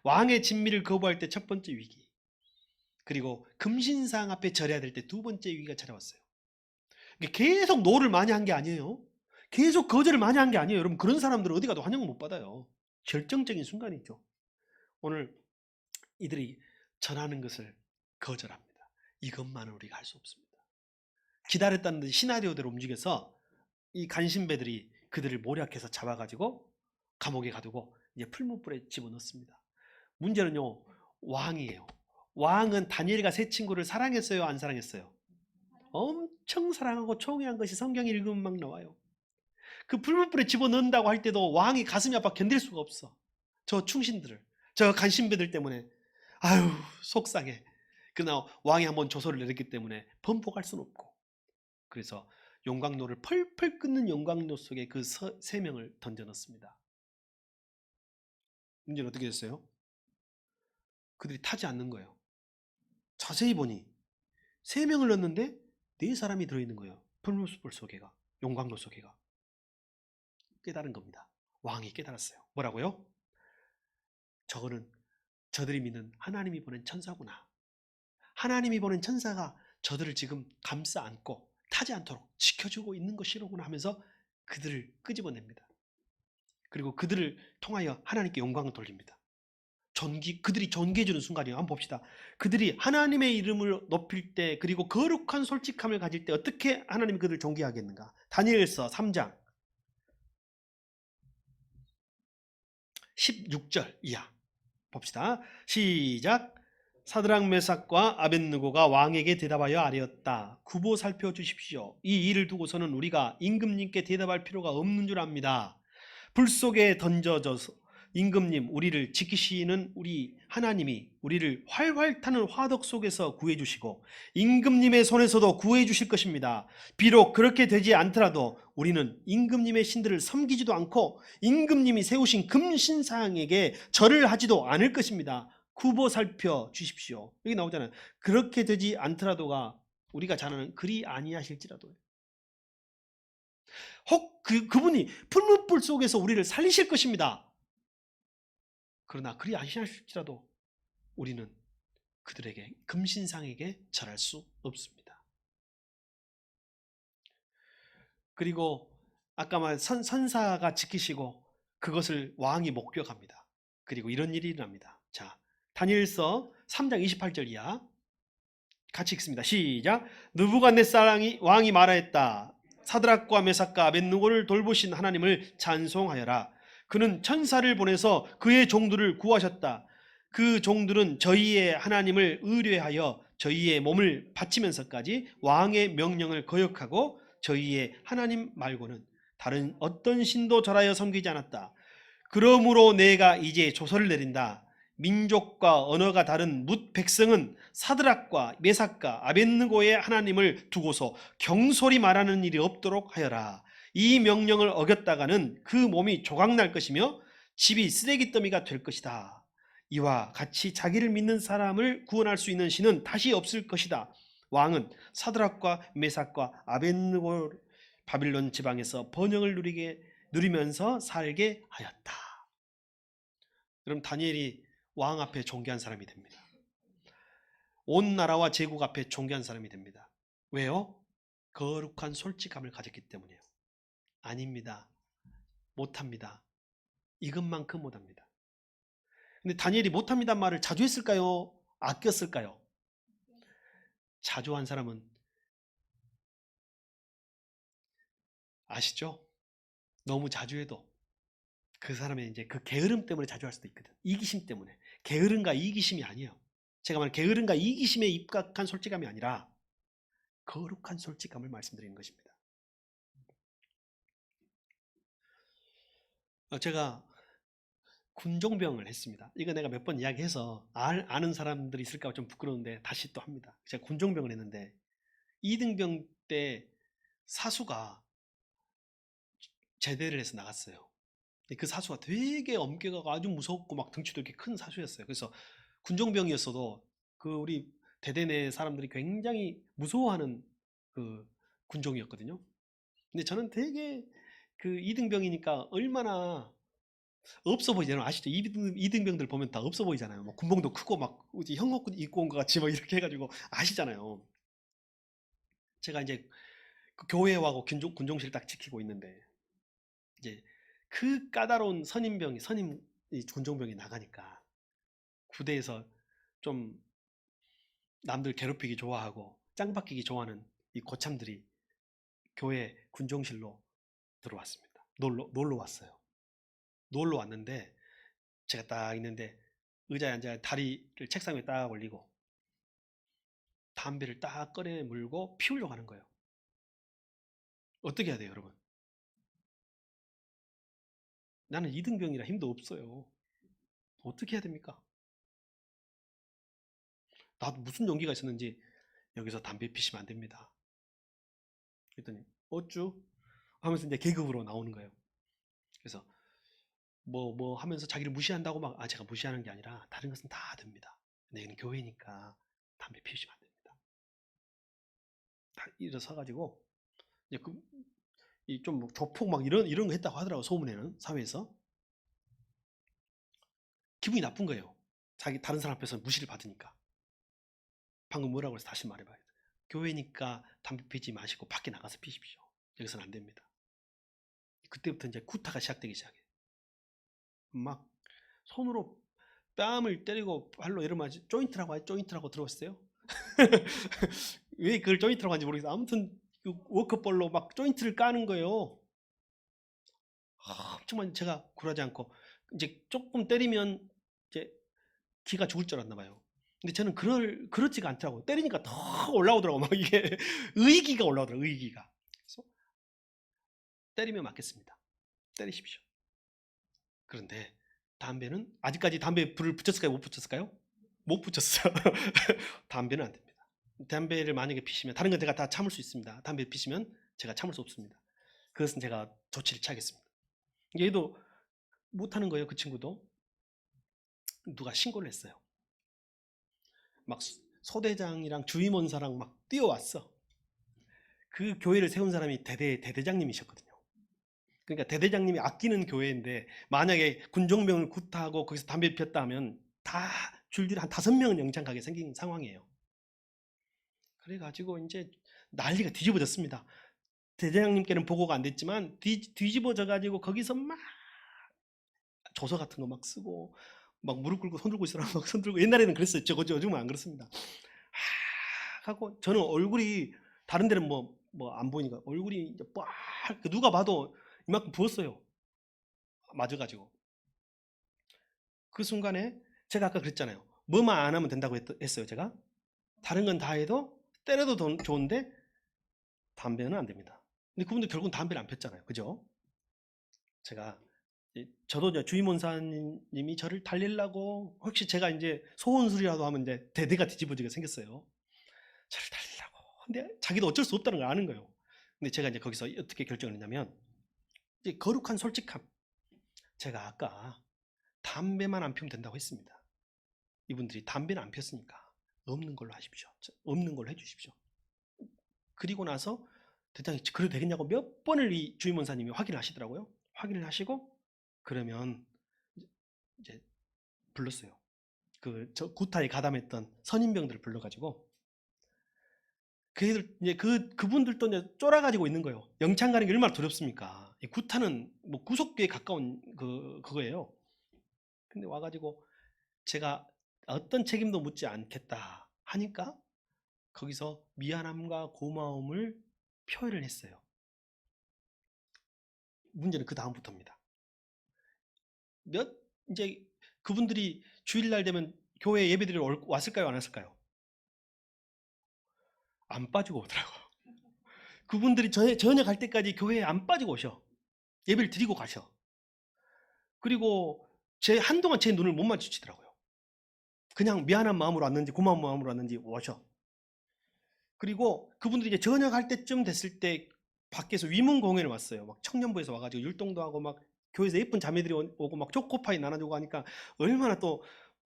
왕의 진미를 거부할 때 첫 번째 위기, 그리고 금신상 앞에 절해야 될 때 2번째 위기가 찾아왔어요. 계속 노를 많이 한 게 아니에요. 계속 거절을 많이 한 게 아니에요. 여러분, 그런 사람들은 어디 가도 환영을 못 받아요. 결정적인 순간이죠. 오늘 이들이 전하는 것을 거절합니다. 이것만은 우리가 할 수 없습니다. 기다렸다는 듯이 시나리오대로 움직여서 이 간신배들이 그들을 모략해서 잡아가지고 감옥에 가두고 이제 풀무불에 집어넣습니다. 문제는요, 왕이에요. 왕은 다니엘과 세 친구를 사랑했어요, 안 사랑했어요? 엄청 사랑하고 총애한 것이 성경 읽으면 막 나와요. 그 풀무불에 집어넣는다고 할 때도 왕이 가슴이 아파 견딜 수가 없어. 저 충신들을, 저 간신배들 때문에 아유 속상해. 그러나 왕이 한번 조서를 내렸기 때문에 번복할 수는 없고, 그래서 용광로를 펄펄 끓는 용광로 속에 그 세 명을 던져 넣습니다. 문제는 어떻게 됐어요? 그들이 타지 않는 거예요. 자세히 보니 세 명을 넣었는데 네 사람이 들어있는 거예요. 풀무불 속에가, 용광로 속에가. 깨달은 겁니다. 왕이 깨달았어요. 뭐라고요? 저거는 저들이 믿는 하나님이 보낸 천사구나. 하나님이 보낸 천사가 저들을 지금 감싸 안고 타지 않도록 지켜주고 있는 것이로구나 하면서 그들을 끄집어냅니다. 그리고 그들을 통하여 하나님께 영광을 돌립니다. 그들이 존귀해주는 순간이에요. 한번 봅시다. 그들이 하나님의 이름을 높일 때, 그리고 거룩한 솔직함을 가질 때 어떻게 하나님이 그들을 존귀하겠는가? 다니엘서 3장 16절 이하 봅시다. 시작. 사드락 메삭과 아벳느고가 왕에게 대답하여 아뢰었다. 구보 살펴주십시오. 이 일을 두고서는 우리가 임금님께 대답할 필요가 없는 줄 압니다. 불 속에 던져져서 임금님, 우리를 지키시는 우리 하나님이 우리를 활활 타는 화덕 속에서 구해주시고 임금님의 손에서도 구해주실 것입니다. 비록 그렇게 되지 않더라도 우리는 임금님의 신들을 섬기지도 않고 임금님이 세우신 금신상에게 절을 하지도 않을 것입니다. 구보 살펴 주십시오. 여기 나오잖아요. 그렇게 되지 않더라도가 우리가 잘 아는 그리 아니하실지라도, 혹 그분이 풀무불 속에서 우리를 살리실 것입니다. 그러나 그리 아니하실지라도 우리는 그들에게, 금신상에게 절할 수 없습니다. 그리고 아까 말 선사가 지키시고 그것을 왕이 목격합니다. 그리고 이런 일이 일어납니다. 자, 다니엘서 3장 28절 이하 같이 읽습니다. 시작. 느부갓네살 왕이 말하였다. 사드락과 메삭과 아벳느고를 돌보신 하나님을 찬송하여라. 그는 천사를 보내서 그의 종들을 구하셨다. 그 종들은 저희의 하나님을 의뢰하여 저희의 몸을 바치면서까지 왕의 명령을 거역하고 저희의 하나님 말고는 다른 어떤 신도 절하여 섬기지 않았다. 그러므로 내가 이제 조서를 내린다. 민족과 언어가 다른 뭇 백성은 사드락과 메삭과 아벳느고의 하나님을 두고서 경솔히 말하는 일이 없도록 하여라. 이 명령을 어겼다가는 그 몸이 조각날 것이며 집이 쓰레기 더미가 될 것이다. 이와 같이 자기를 믿는 사람을 구원할 수 있는 신은 다시 없을 것이다. 왕은 사드락과 메삭과 아벳느고 바빌론 지방에서 번영을 누리면서 살게 하였다. 여러분, 다니엘이 왕 앞에 존귀한 사람이 됩니다. 온 나라와 제국 앞에 존귀한 사람이 됩니다. 왜요? 거룩한 솔직함을 가졌기 때문이에요. 아닙니다. 못합니다. 이것만큼 못합니다. 근데 다니엘이 못합니다 말을 자주 했을까요? 아꼈을까요? 자주 한 사람은 아시죠? 너무 자주 해도 그 사람의 이제 그 게으름 때문에 자주 할 수도 있거든. 이기심 때문에. 게으름과 이기심이 아니에요. 제가 말한 게으름과 이기심에 입각한 솔직함이 아니라 거룩한 솔직함을 말씀드리는 것입니다. 제가 군종병을 했습니다. 이거 내가 몇 번 이야기해서 아는 사람들이 있을까 좀 부끄러운데 다시 또 합니다. 제가 군종병을 했는데 2등병 때 사수가 제대를 해서 나갔어요. 그 사수가 되게 엄격하고 아주 무섭고 막 덩치도 이렇게 큰 사수였어요. 그래서 군종병이었어도 그 우리 대대 내 사람들이 굉장히 무서워하는 그 군종이었거든요. 근데 저는 되게 그 2등병이니까 얼마나 없어 보이잖아요. 아시죠? 2등병들 보면 다 없어 보이잖아요. 뭐 군복도 크고 막 형복 입고 온 것 같이 막 이렇게 해가지고 아시잖아요. 제가 이제 그 교회하고 군종실 딱 지키고 있는데 이제 그 까다로운 선임 이 군종병이 나가니까 부대에서 좀 남들 괴롭히기 좋아하고 짱박히기 좋아하는 이 고참들이 교회 군종실로 들어왔습니다. 놀러 왔어요. 놀러 왔는데 제가 딱 있는데 의자에 앉아 다리를 책상 위에 딱 올리고 담배를 딱 꺼내 물고 피우려고 하는 거예요. 어떻게 해야 돼요, 여러분? 나는 2등병이라 힘도 없어요. 어떻게 해야 됩니까? 나도 무슨 용기가 있었는지 여기서 담배 피시면 안 됩니다. 그랬더니 어쭈? 하면서 이제 계급으로 나오는 거예요. 그래서 뭐 하면서 자기를 무시한다고 막 제가 무시하는 게 아니라 다른 것은 다 됩니다. 근데 여기는 교회니까 담배 피우시면 안 됩니다. 다 일어서 가지고 이제 좀 조폭 막 이런 거 했다고 하더라고 소문에는 사회에서 기분이 나쁜 거예요. 자기 다른 사람 앞에서 무시를 받으니까. 방금 뭐라고 해서 다시 말해봐요. 교회니까 담배 피지 마시고 밖에 나가서 피십시오. 여기서는 안 됩니다. 그때부터 이제 구타가 시작되기 시작해요. 막 손으로 뺨을 때리고 발로 이러면 조인트라고 들어봤어요? 왜 그걸 조인트라고 하는지 모르겠어요. 아무튼 그 워크볼로 막 조인트를 까는 거예요. 정말 제가 굴하지 않고 이제 조금 때리면 이제 기가 죽을 줄 알았나 봐요. 근데 저는 그렇지가 않더라고요. 때리니까 더 올라오더라고. 막 이게 의기가 올라오더라고요. 의기가. 그래서 때리면 맞겠습니다. 때리십시오. 그런데 담배는 아직까지 담배에 불을 붙였을까요? 못 붙였을까요? 못 붙였어요. 담배는 안 됩니다. 담배를 만약에 피시면 다른 건 제가 다 참을 수 있습니다. 담배 피시면 제가 참을 수 없습니다. 그것은 제가 조치를 취하겠습니다. 얘도 못하는 거예요. 그 친구도 누가 신고를 했어요. 막 소대장이랑 주임원사랑 막 뛰어왔어. 그 교회를 세운 사람이 대대장님이셨거든요. 그러니까 대대장님이 아끼는 교회인데 만약에 군종병을 구타하고 거기서 담배 피웠다 하면 다 줄줄이 한 5명은 영창 가게 생긴 상황이에요. 그래가지고 이제 난리가 뒤집어졌습니다. 대대장님께는 보고가 안 됐지만 뒤집어져 가지고 거기서 막 조서 같은 거 막 쓰고 막 무릎 꿇고 손 들고 있으라고 막 손 들고 옛날에는 그랬어요. 요즘은 안 그렇습니다. 하고 저는 얼굴이 다른 데는 뭐 안 보이니까 얼굴이 이제 빡 누가 봐도 이만큼 부었어요. 맞아가지고 그 순간에 제가 아까 그랬잖아요. 뭐만 안 하면 된다고 했어요. 제가 다른 건 다 해도 때려도 좋은데 담배는 안 됩니다. 근데 그분들 결국은 담배를 안 폈잖아요. 그죠? 제가 저도 이제 주임원사님이 저를 달리려고 혹시 제가 이제 소원술이라도 하면 이제 대대가 뒤집어지게 생겼어요. 저를 달리려고. 근데 자기도 어쩔 수 없다는 걸 아는 거예요. 근데 제가 이제 거기서 어떻게 결정을 했냐면 이제 거룩한 솔직함. 제가 아까 담배만 안 피우면 된다고 했습니다. 이분들이 담배는 안 피웠으니까 없는 걸로 하십시오. 없는 걸로 해주십시오. 그리고 나서 대장이 그래도 되겠냐고 몇 번을 이 주임원사님이 확인을 하시더라고요. 확인을 하시고 그러면 이제 불렀어요. 저 구타에 가담했던 선임병들을 불러가지고 그애들 이제 그분들도 이제 쫄아가지고 있는 거예요. 영창 가는 게 얼마나 두렵습니까? 이 구타는 뭐 구속기에 가까운 그거예요. 근데 와가지고 제가 어떤 책임도 묻지 않겠다 하니까 거기서 미안함과 고마움을 표현을 했어요. 문제는 그 다음부터입니다. 이제 그분들이 주일날 되면 교회 예배드리러 왔을까요? 안 왔을까요? 안 빠지고 오더라고요. 그분들이 저녁 갈 때까지 교회에 안 빠지고 오셔. 예배를 드리고 가셔. 그리고 한동안 제 눈을 못 마주치더라고요. 그냥 미안한 마음으로 왔는지 고마운 마음으로 왔는지 오셔. 그리고 그분들이 이제 저녁 할 때쯤 됐을 때 밖에서 위문 공연을 왔어요. 막 청년부에서 와가지고 율동도 하고 막 교회에서 예쁜 자매들이 오고 막 초코파이 나눠주고 하니까 얼마나 또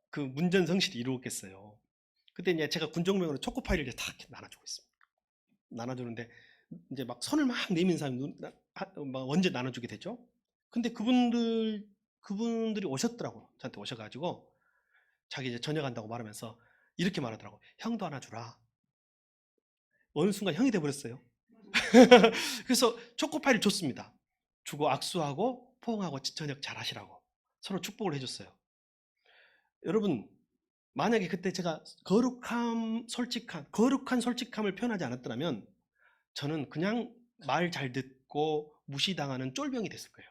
그 문전성실이 이루었겠어요. 그때 이제 제가 군종명으로 초코파이를 이제 다 나눠주고 있습니다. 나눠주는데 이제 막 손을 막 내민 사람이 막 언제 나눠주게 되죠? 근데 그분들이 오셨더라고요. 저한테 오셔가지고 자기 이제 저녁 한다고 말하면서 이렇게 말하더라고. 형도 하나 주라. 어느 순간 형이 돼버렸어요. 그래서 초코파이를 줬습니다. 주고 악수하고 포옹하고 저녁 잘 하시라고 서로 축복을 해줬어요. 여러분, 만약에 그때 제가 거룩한 솔직함을 표현하지 않았더라면 저는 그냥 말 잘 듣고 무시당하는 쫄병이 됐을 거예요.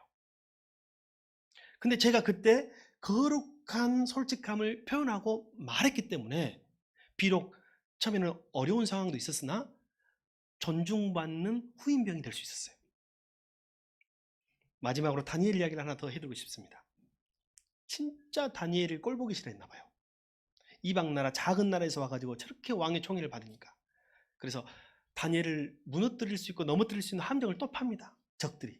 근데 제가 그때 거룩한 솔직함을 표현하고 말했기 때문에 비록 처음에는 어려운 상황도 있었으나 존중받는 후임병이 될 수 있었어요. 마지막으로 다니엘 이야기를 하나 더 해드리고 싶습니다. 진짜 다니엘을 꼴보기 싫어했나 봐요. 이방 나라 작은 나라에서 와가지고 저렇게 왕의 총애를 받으니까. 그래서 다니엘을 무너뜨릴 수 있고 넘어뜨릴 수 있는 함정을 또 팝니다. 적들이.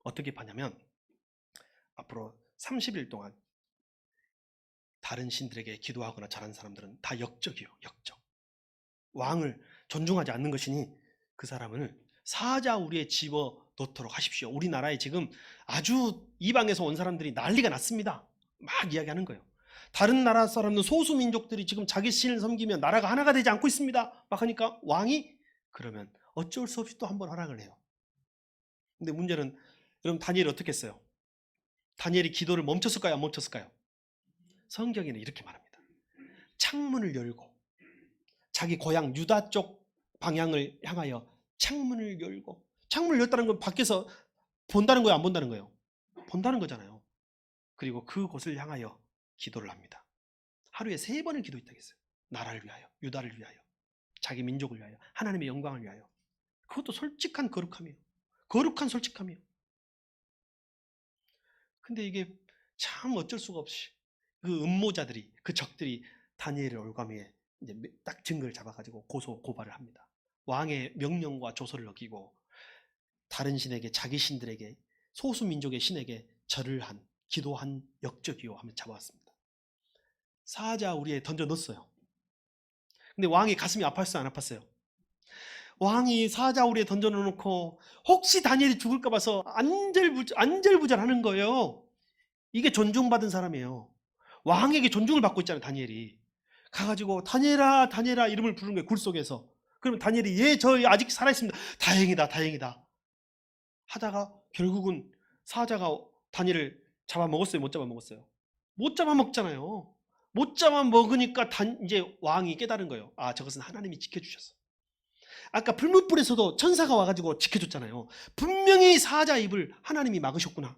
어떻게 파냐면 앞으로 30일 동안 다른 신들에게 기도하거나 잘하는 사람들은 다 역적이요. 역적. 왕을 존중하지 않는 것이니 그 사람을 사자 우리에 집어 넣도록 하십시오. 우리나라에 지금 아주 이방에서 온 사람들이 난리가 났습니다. 막 이야기하는 거예요. 다른 나라 사람은 소수 민족들이 지금 자기 신을 섬기면 나라가 하나가 되지 않고 있습니다. 막 하니까 왕이 그러면 어쩔 수 없이 또 한 번 허락을 해요. 근데 문제는 여러분 다니엘이 어떻게 했어요? 다니엘이 기도를 멈췄을까요? 안 멈췄을까요? 성경에는 이렇게 말합니다. 창문을 열고 자기 고향 유다 쪽 방향을 향하여 창문을 열고, 창문을 열었다는 건 밖에서 본다는 거예요? 안 본다는 거예요? 본다는 거잖아요. 그리고 그곳을 향하여 기도를 합니다. 하루에 3번을 기도했다고 했어요. 나라를 위하여, 유다를 위하여, 자기 민족을 위하여, 하나님의 영광을 위하여. 그것도 솔직한 거룩함이에요. 거룩한 솔직함이에요. 근데 이게 참 어쩔 수가 없이 그 음모자들이, 그 적들이 다니엘의 올가미에 이제 딱 증거를 잡아가지고 고발을 합니다. 왕의 명령과 조서를 어기고 다른 신에게, 자기 신들에게, 소수 민족의 신에게 절을 한, 기도한 역적이요 하며 잡아왔습니다. 사자 우리에 던져 넣었어요. 근데 왕이 가슴이 아팠어요, 안 아팠어요? 왕이 사자 우리에 던져 넣어놓고 혹시 다니엘이 죽을까 봐서 안절부절하는 거예요. 이게 존중받은 사람이에요. 왕에게 존중을 받고 있잖아요, 다니엘이. 가가지고 다니엘아 다니엘아 이름을 부르는 거예요, 굴 속에서. 그러면 다니엘이 예, 저 아직 살아있습니다. 다행이다 다행이다 하다가 결국은 사자가 다니엘을 잡아먹었어요, 못 잡아먹었어요? 못 잡아먹잖아요. 못 잡아먹으니까 이제 왕이 깨달은 거예요. 아, 저것은 하나님이 지켜주셨어. 아까 불문불에서도 천사가 와가지고 지켜줬잖아요. 분명히 사자 입을 하나님이 막으셨구나.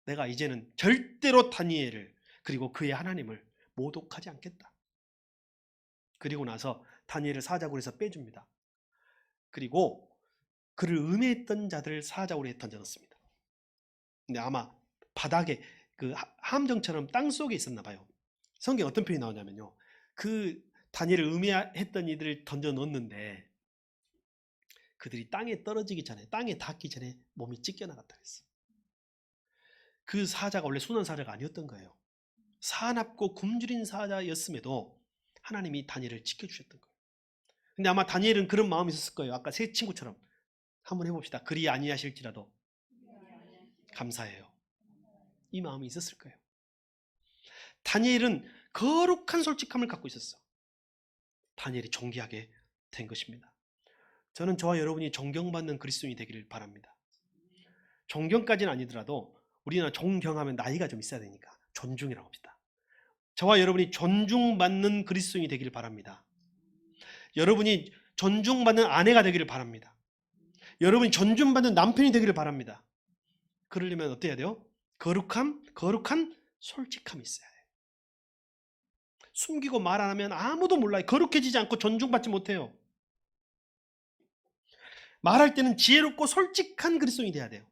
내가 이제는 절대로 다니엘을 그리고 그의 하나님을 모독하지 않겠다. 그리고 나서 다니엘을 사자굴에서 빼줍니다. 그리고 그를 음해했던 자들을 사자굴에 던져넣습니다. 근데 아마 바닥에 그 함정처럼 땅 속에 있었나 봐요. 성경에 어떤 표현이 나오냐면요, 그 다니엘을 음해했던 이들을 던져 넣었는데 그들이 땅에 떨어지기 전에, 땅에 닿기 전에 몸이 찢겨나갔다 그랬어. 그 사자가 원래 순한 사자가 아니었던 거예요. 사납고 굶주린 사자였음에도 하나님이 다니엘을 지켜주셨던 거예요. 근데 아마 다니엘은 그런 마음이 있었을 거예요. 아까 세 친구처럼. 한번 해봅시다. 그리 아니하실지라도 감사해요. 이 마음이 있었을 거예요. 다니엘은 거룩한 솔직함을 갖고 있었어. 다니엘이 존귀하게 된 것입니다. 저는 저와 여러분이 존경받는 그리스도인이 되기를 바랍니다. 존경까지는 아니더라도 우리는 존경하면 나이가 좀 있어야 되니까 존중이라고 합시다. 저와 여러분이 존중받는 그리스도인이 되기를 바랍니다. 여러분이 존중받는 아내가 되기를 바랍니다. 여러분이 존중받는 남편이 되기를 바랍니다. 그러려면 어떻게 해야 돼요? 거룩한 솔직함이 있어야 돼요. 숨기고 말 안 하면 아무도 몰라요. 거룩해지지 않고 존중받지 못해요. 말할 때는 지혜롭고 솔직한 그리스도인이 돼야 돼요.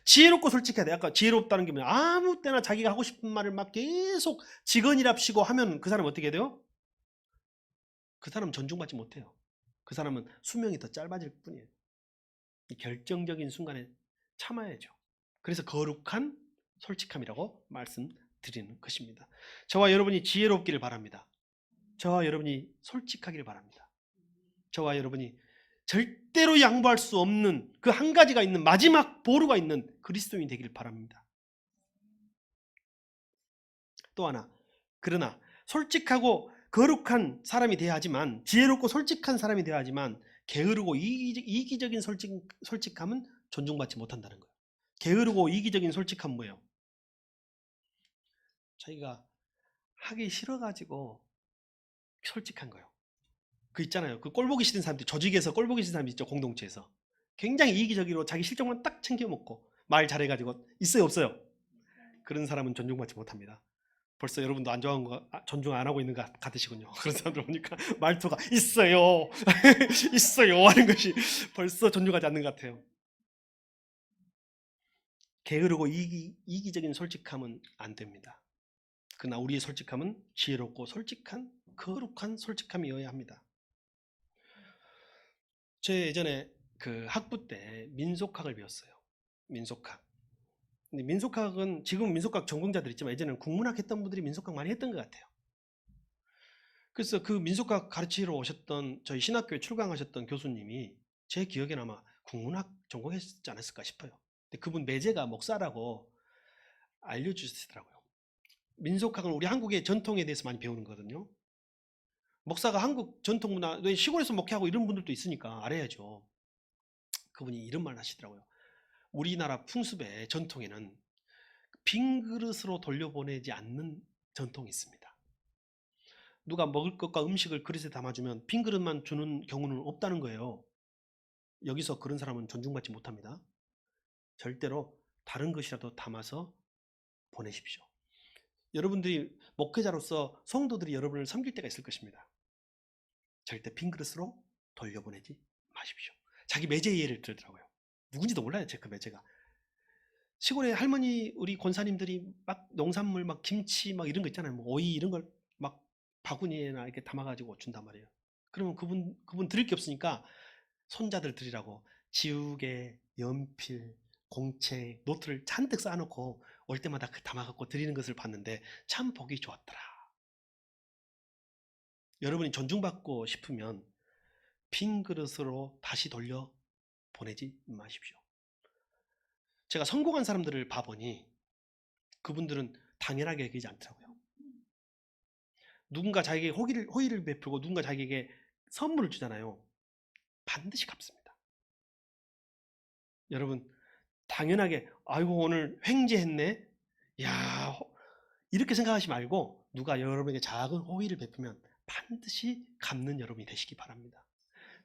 지혜롭고 솔직해야 돼요. 아까 지혜롭다는 게 뭐냐, 아무 때나 자기가 하고 싶은 말을 막 계속 직언이랍시고 하면 그 사람 어떻게 해야 돼요? 그 사람 존중받지 못해요. 그 사람은 수명이 더 짧아질 뿐이에요. 이 결정적인 순간에 참아야죠. 그래서 거룩한 솔직함이라고 말씀드리는 것입니다. 저와 여러분이 지혜롭기를 바랍니다. 저와 여러분이 솔직하기를 바랍니다. 저와 여러분이 절대로 양보할 수 없는 그 한 가지가 있는, 마지막 보루가 있는 그리스도인이 되기를 바랍니다. 또 하나, 그러나 솔직하고 거룩한 사람이 되어야 하지만, 지혜롭고 솔직한 사람이 되어야 하지만 게으르고 이기적인 솔직함은 존중받지 못한다는 거예요. 게으르고 이기적인 솔직한 뭐예요? 자기가 하기 싫어가지고 솔직한 거예요. 그 있잖아요. 그 꼴보기 싫은 사람들, 조직에서 꼴보기 싫은 사람이 있죠. 공동체에서. 굉장히 이기적으로 자기 실적만 딱 챙겨먹고 말 잘해가지고 있어요, 없어요? 그런 사람은 존중받지 못합니다. 벌써 여러분도 안 좋아하는 거 존중 안 하고 있는 것 같으시군요. 그런 사람들 보니까 말투가 있어요, 있어요 하는 것이 벌써 존중하지 않는 것 같아요. 게으르고 이기적인 솔직함은 안 됩니다. 그러나 우리의 솔직함은 지혜롭고 솔직한 거룩한 솔직함이어야 합니다. 제 예전에 그 학부 때 민속학을 배웠어요. 민속학. 근데 민속학은 지금 민속학 전공자들 있지만 예전에는 국문학 했던 분들이 민속학 많이 했던 것 같아요. 그래서 그 민속학 가르치러 오셨던 저희 신학교에 출강하셨던 교수님이 제 기억에는 아마 국문학 전공했지 않았을까 싶어요. 근데 그분 매제가 목사라고 알려주시더라고요. 민속학은 우리 한국의 전통에 대해서 많이 배우는 거거든요. 목사가 한국 전통 문화, 시골에서 목회하고 이런 분들도 있으니까 알아야죠. 그분이 이런 말 하시더라고요. 우리나라 풍습의 전통에는 빈 그릇으로 돌려보내지 않는 전통이 있습니다. 누가 먹을 것과 음식을 그릇에 담아주면 빈 그릇만 주는 경우는 없다는 거예요. 여기서 그런 사람은 존중받지 못합니다. 절대로 다른 것이라도 담아서 보내십시오. 여러분들이 목회자로서 성도들이 여러분을 섬길 때가 있을 것입니다. 절대 빈 그릇으로 돌려보내지 마십시오. 자기 매제 예를 들더라고요. 누군지도 몰라요. 제 그 매제가. 시골에 할머니 우리 권사님들이 막 농산물 막 김치 막 이런 거 있잖아요. 뭐 오이 이런 걸 막 바구니에나 이렇게 담아가지고 준단 말이에요. 그러면 그분 드릴 게 없으니까 손자들 드리라고 지우개, 연필, 공책, 노트를 잔뜩 쌓아놓고 올 때마다 그 담아갖고 드리는 것을 봤는데 참 보기 좋았더라. 여러분이 존중받고 싶으면 빈 그릇으로 다시 돌려 보내지 마십시오. 제가 성공한 사람들을 봐보니 그분들은 당연하게 여기지 않더라고요. 누군가 자기에게 호의를 베풀고 누군가 자기에게 선물을 주잖아요. 반드시 갚습니다. 여러분 당연하게 아이고 오늘 횡재했네. 야 이렇게 생각하지 말고 누가 여러분에게 작은 호의를 베풀면 반드시 갚는 여러분이 되시기 바랍니다.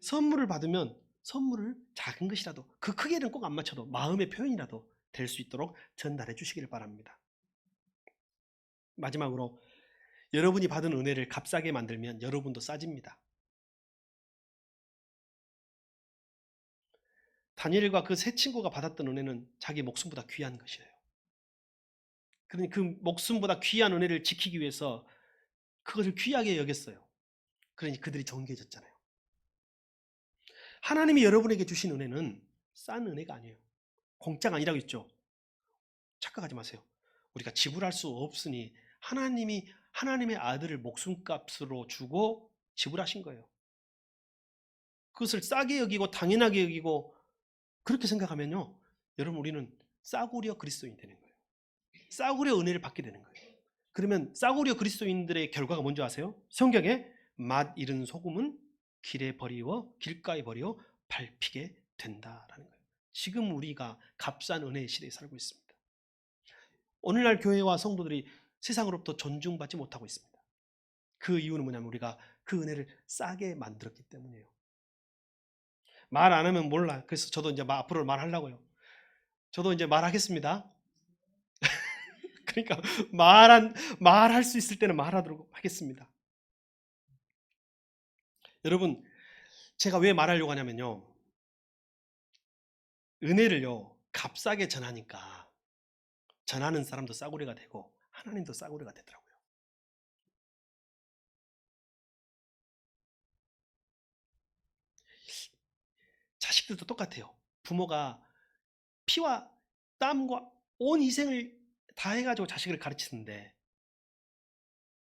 선물을 받으면 선물을 작은 것이라도 그 크기는 꼭 안 맞춰도 마음의 표현이라도 될 수 있도록 전달해 주시기를 바랍니다. 마지막으로 여러분이 받은 은혜를 값싸게 만들면 여러분도 싸집니다. 다니엘과 그 세 친구가 받았던 은혜는 자기 목숨보다 귀한 것이에요. 그러니 그 목숨보다 귀한 은혜를 지키기 위해서 그것을 귀하게 여겼어요. 그러니 그들이 존귀해졌잖아요. 하나님이 여러분에게 주신 은혜는 싼 은혜가 아니에요. 공짜가 아니라고 했죠. 착각하지 마세요. 우리가 지불할 수 없으니 하나님이 하나님의 아들을 목숨값으로 주고 지불하신 거예요. 그것을 싸게 여기고 당연하게 여기고 그렇게 생각하면요. 여러분 우리는 싸구려 그리스도인 되는 거예요. 싸구려 은혜를 받게 되는 거예요. 그러면 싸구려 그리스도인들의 결과가 뭔지 아세요? 성경에 맛 잃은 소금은 길가에 버리어 밟히게 된다라는 거예요. 지금 우리가 값싼 은혜의 시대에 살고 있습니다. 오늘날 교회와 성도들이 세상으로부터 존중받지 못하고 있습니다. 그 이유는 뭐냐면 우리가 그 은혜를 싸게 만들었기 때문이에요. 말 안 하면 몰라. 그래서 저도 이제 앞으로 말하려고요. 저도 이제 말하겠습니다. 그러니까 말할 수 있을 때는 말하도록 하겠습니다. 여러분, 제가 왜 말하려고 하냐면요. 은혜를요, 값싸게 전하니까 전하는 사람도 싸구려가 되고 하나님도 싸구려가 되더라고요. 자식들도 똑같아요. 부모가 피와 땀과 온 희생을 다 해가지고 자식을 가르치는데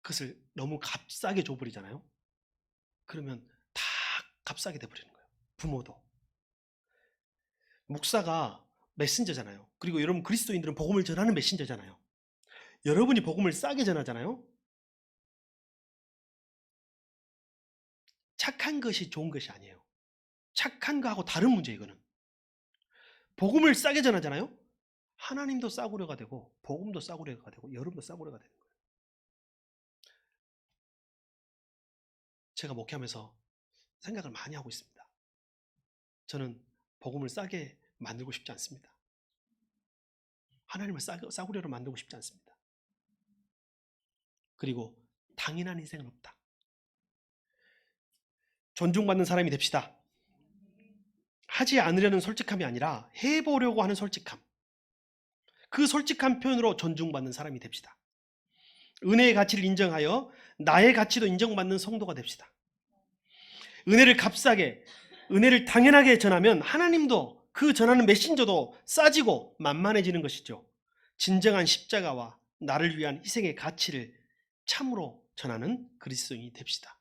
그것을 너무 값싸게 줘버리잖아요. 그러면 다 값싸게 돼버리는 거예요. 부모도. 목사가 메신저잖아요. 그리고 여러분 그리스도인들은 복음을 전하는 메신저잖아요. 여러분이 복음을 싸게 전하잖아요. 착한 것이 좋은 것이 아니에요. 착한 거하고 다른 문제 이거는. 복음을 싸게 전하잖아요. 하나님도 싸구려가 되고 복음도 싸구려가 되고 여러분도 싸구려가 되는 거예요. 제가 목회하면서 생각을 많이 하고 있습니다. 저는 복음을 싸게 만들고 싶지 않습니다. 하나님을 싸구려로 만들고 싶지 않습니다. 그리고 당연한 인생은 없다. 존중받는 사람이 됩시다. 하지 않으려는 솔직함이 아니라 해보려고 하는 솔직함. 그 솔직한 표현으로 존중받는 사람이 됩시다. 은혜의 가치를 인정하여 나의 가치도 인정받는 성도가 됩시다. 은혜를 값싸게, 은혜를 당연하게 전하면 하나님도 그 전하는 메신저도 싸지고 만만해지는 것이죠. 진정한 십자가와 나를 위한 희생의 가치를 참으로 전하는 그리스도인이 됩시다.